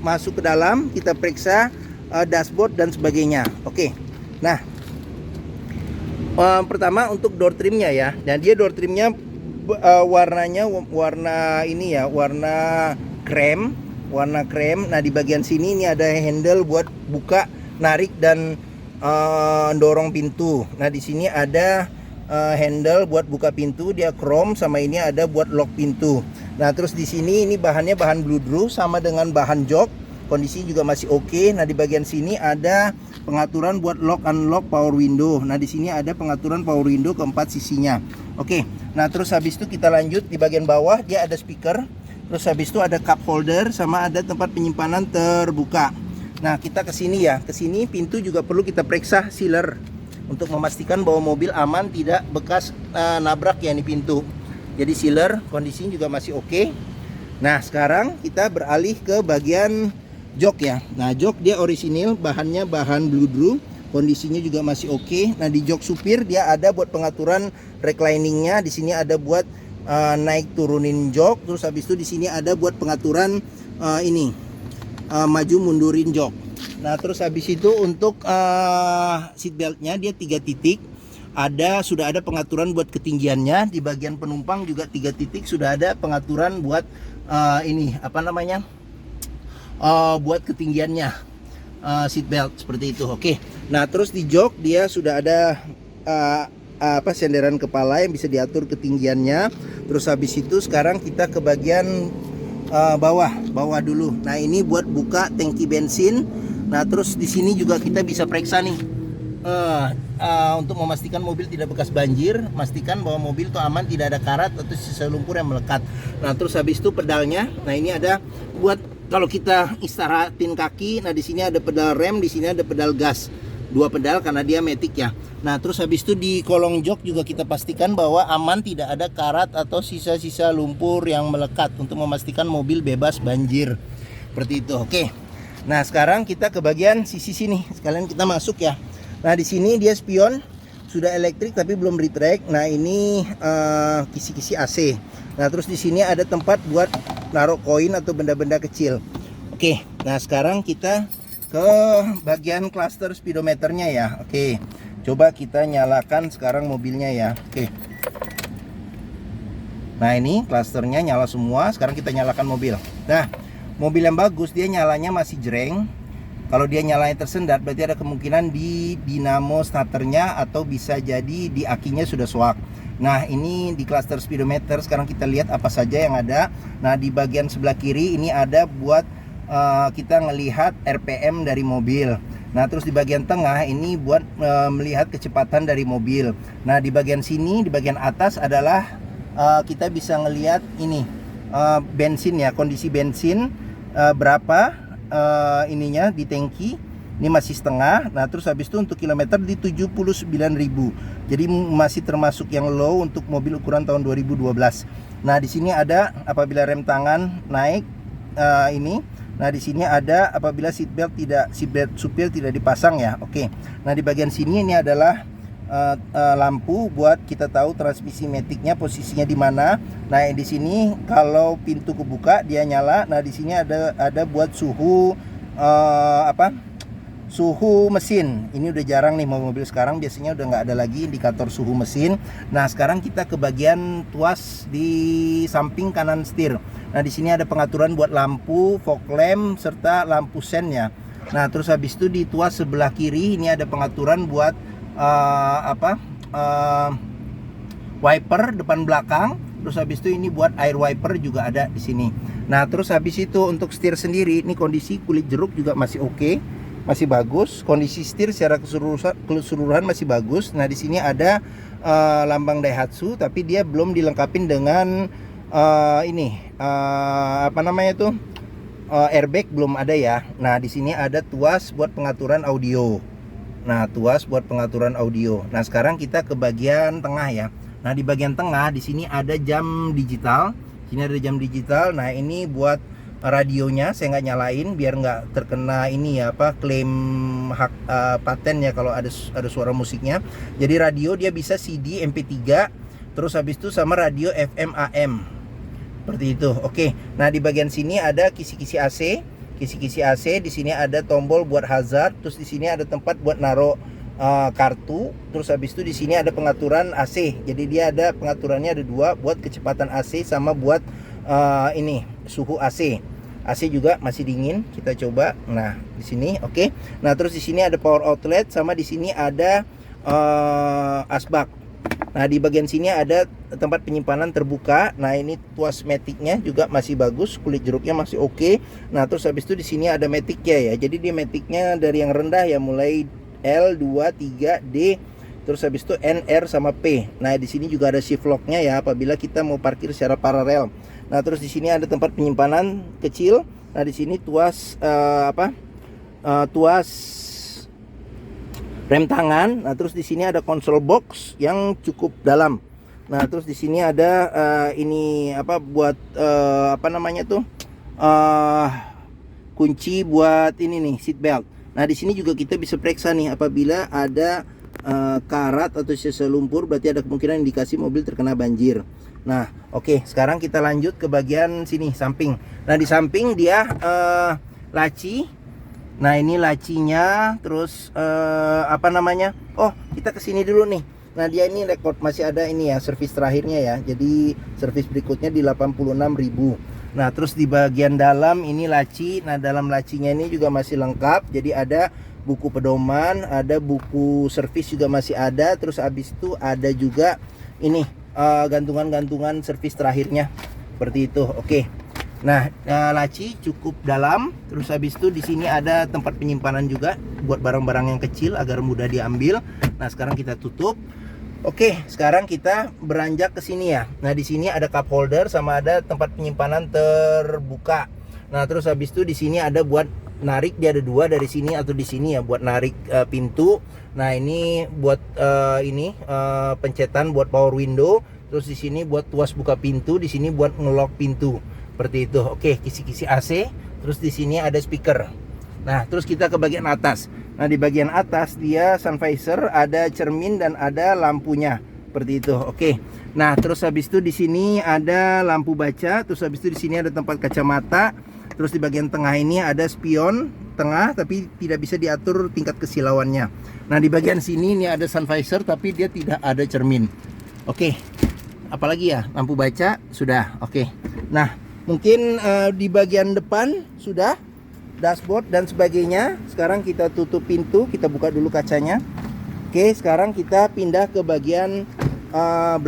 masuk ke dalam, kita periksa dashboard dan sebagainya. Oke. Nah, pertama untuk door trimnya ya. Dan dia door trimnya warnanya warna ini ya, warna krem. Nah, di bagian sini ini ada handle buat buka, narik dan dorong pintu. Nah, di sini ada handle buat buka pintu, dia chrome, sama ini ada buat lock pintu. Nah, terus di sini ini bahannya bahan bludru sama dengan bahan jok. Kondisi juga masih oke. Nah, di bagian sini ada pengaturan buat lock unlock power window. Nah, di sini ada pengaturan power window keempat sisinya. Oke. Nah, terus habis itu kita lanjut di bagian bawah, dia ada speaker. Terus habis itu ada cup holder sama ada tempat penyimpanan terbuka. Nah, kita ke sini ya. Ke sini pintu juga perlu kita periksa sealer untuk memastikan bahwa mobil aman, tidak bekas nabrak ya ini pintu. Jadi sealer kondisinya juga masih oke. Nah, sekarang kita beralih ke bagian jok ya. Nah, jok dia orisinil, bahannya bahan bludru, kondisinya juga masih oke. Nah, di jok supir dia ada buat pengaturan recliningnya. Di sini ada buat naik turunin jok. Terus habis itu di sini ada buat pengaturan maju mundurin jok. Nah, terus habis itu untuk seat beltnya dia 3 titik. Sudah ada pengaturan buat ketinggiannya. Di bagian penumpang juga 3 titik sudah ada pengaturan buat buat ketinggiannya seat belt seperti itu. Oke. Nah, terus di jok dia sudah ada senderan kepala yang bisa diatur ketinggiannya. Terus habis itu sekarang kita ke bagian bawah dulu. Nah, ini buat buka tangki bensin. Nah, terus di sini juga kita bisa periksa nih untuk memastikan mobil tidak bekas banjir, pastikan bahwa mobil itu aman, tidak ada karat atau sisa lumpur yang melekat. Nah, terus habis itu pedalnya. Nah, ini ada buat kalau kita istirahatin kaki. Nah, di sini ada pedal rem, di sini ada pedal gas. 2 pedal karena dia matic ya. Nah, terus habis itu di kolong jok juga kita pastikan bahwa aman, tidak ada karat atau sisa-sisa lumpur yang melekat untuk memastikan mobil bebas banjir. Seperti itu. Oke. Nah, sekarang kita ke bagian sisi sini. Sekalian kita masuk ya. Nah, di sini dia spion sudah elektrik tapi belum retract. Nah, ini kisi-kisi AC. Nah, terus di sini ada tempat buat naruh koin atau benda-benda kecil. Oke. Nah, sekarang kita ke bagian cluster speedometernya ya. Oke. Coba kita nyalakan sekarang mobilnya ya. Oke. Nah, ini clusternya nyala semua. Sekarang kita nyalakan mobil. Nah, mobil yang bagus dia nyalanya masih jreng. Kalau dia nyalanya tersendat berarti ada kemungkinan di dinamo starternya atau bisa jadi di akinya sudah swak. Nah, ini di cluster speedometer sekarang kita lihat apa saja yang ada. Nah, di bagian sebelah kiri ini ada buat kita ngelihat RPM dari mobil. Nah, terus di bagian tengah ini buat melihat kecepatan dari mobil. Nah, di bagian sini, di bagian atas adalah kita bisa ngelihat ini bensin ya, kondisi bensin berapa ininya di tangki. Ini masih setengah. Nah, terus habis itu untuk kilometer di 79.000. Jadi masih termasuk yang low untuk mobil ukuran tahun 2012. Nah, di sini ada apabila rem tangan naik ini. Nah, di sini ada apabila seatbelt supir tidak dipasang ya. Oke. Nah, di bagian sini ini adalah lampu buat kita tahu transmisi maticnya posisinya di mana. Nah, di sini kalau pintu kebuka dia nyala. Nah, di sini ada buat suhu suhu mesin. Ini udah jarang nih mobil sekarang, biasanya udah nggak ada lagi indikator suhu mesin. Nah, sekarang kita ke bagian tuas di samping kanan setir. Nah, di sini ada pengaturan buat lampu, fog lamp serta lampu sen ya. Nah, terus habis itu di tuas sebelah kiri ini ada pengaturan buat wiper depan belakang. Terus habis itu ini buat air wiper juga ada di sini. Nah, terus habis itu untuk setir sendiri ini kondisi kulit jeruk juga masih oke. Masih bagus, kondisi setir secara keseluruhan masih bagus. Nah, di sini ada lambang Daihatsu, tapi dia belum dilengkapin dengan airbag belum ada ya. Nah, di sini ada tuas buat pengaturan audio. Nah, sekarang kita ke bagian tengah ya. Nah, di bagian tengah di sini ada jam digital. Nah, ini buat radionya saya nggak nyalain biar nggak terkena klaim hak paten ya kalau ada suara musiknya. Jadi radio dia bisa CD, MP3, terus habis itu sama radio FM AM seperti itu. Oke. Nah, di bagian sini ada kisi-kisi AC. kisi-kisi AC. Di sini ada tombol buat hazard, terus di sini ada tempat buat naruh kartu. Terus habis itu di sini ada pengaturan AC. Jadi dia ada pengaturannya, ada dua, buat kecepatan AC sama buat ini suhu AC. AC juga masih dingin, kita coba. Nah, di sini oke. Nah, terus di sini ada power outlet, sama di sini ada asbak. Nah, di bagian sini ada tempat penyimpanan terbuka. Nah, ini tuas maticnya juga masih bagus, kulit jeruknya masih oke. Nah, terus habis itu di sini ada maticnya ya. Jadi dia maticnya dari yang rendah ya, mulai L, 2, 3, D, terus habis itu N, R sama P. Nah, di sini juga ada shift lock-nya ya apabila kita mau parkir secara paralel. Nah, terus di sini ada tempat penyimpanan kecil. Nah, di sini tuas tuas rem tangan. Nah, terus di sini ada konsol box yang cukup dalam. Nah, terus di sini ada ini apa buat apa namanya tuh kunci buat ini nih, seat belt. Nah, di sini juga kita bisa periksa nih apabila ada karat atau sisa lumpur, berarti ada kemungkinan indikasi mobil terkena banjir. Nah, oke, sekarang kita lanjut ke bagian sini, samping. Nah, di samping dia laci. Nah, ini lacinya, terus apa namanya? Oh, kita kesini dulu nih. Nah, dia ini rekod masih ada ini ya, servis terakhirnya ya. Jadi servis berikutnya di 86.000. Nah, terus di bagian dalam ini laci. Nah, dalam lacinya ini juga masih lengkap. Jadi ada buku pedoman, ada buku servis juga masih ada. Terus habis itu ada juga ini gantungan-gantungan servis terakhirnya. Seperti itu. Oke. Nah, laci cukup dalam. Terus habis itu di sini ada tempat penyimpanan juga buat barang-barang yang kecil agar mudah diambil. Nah, sekarang kita tutup. Oke, sekarang kita beranjak ke sini ya. Nah, di sini ada cup holder sama ada tempat penyimpanan terbuka. Nah, terus habis itu di sini ada buat narik, dia ada dua dari sini atau di sini ya buat narik pintu. Nah, ini buat pencetan buat power window. Terus di sini buat tuas buka pintu, di sini buat ngelock pintu. Seperti itu. Oke, kisi-kisi AC. Terus di sini ada speaker. Nah, terus kita ke bagian atas. Nah, di bagian atas dia sun visor, ada cermin dan ada lampunya. Seperti itu. Oke. Nah, terus habis itu di sini ada lampu baca, terus habis itu di sini ada tempat kacamata. Terus di bagian tengah ini ada spion tengah tapi tidak bisa diatur tingkat kesilauannya. Nah, di bagian sini ini ada sun visor tapi dia tidak ada cermin. Oke. Apalagi ya? Lampu baca sudah. Oke. Nah, mungkin di bagian depan sudah, dashboard dan sebagainya. Sekarang kita tutup pintu, kita buka dulu kacanya. Oke, sekarang kita pindah ke bagian belakang.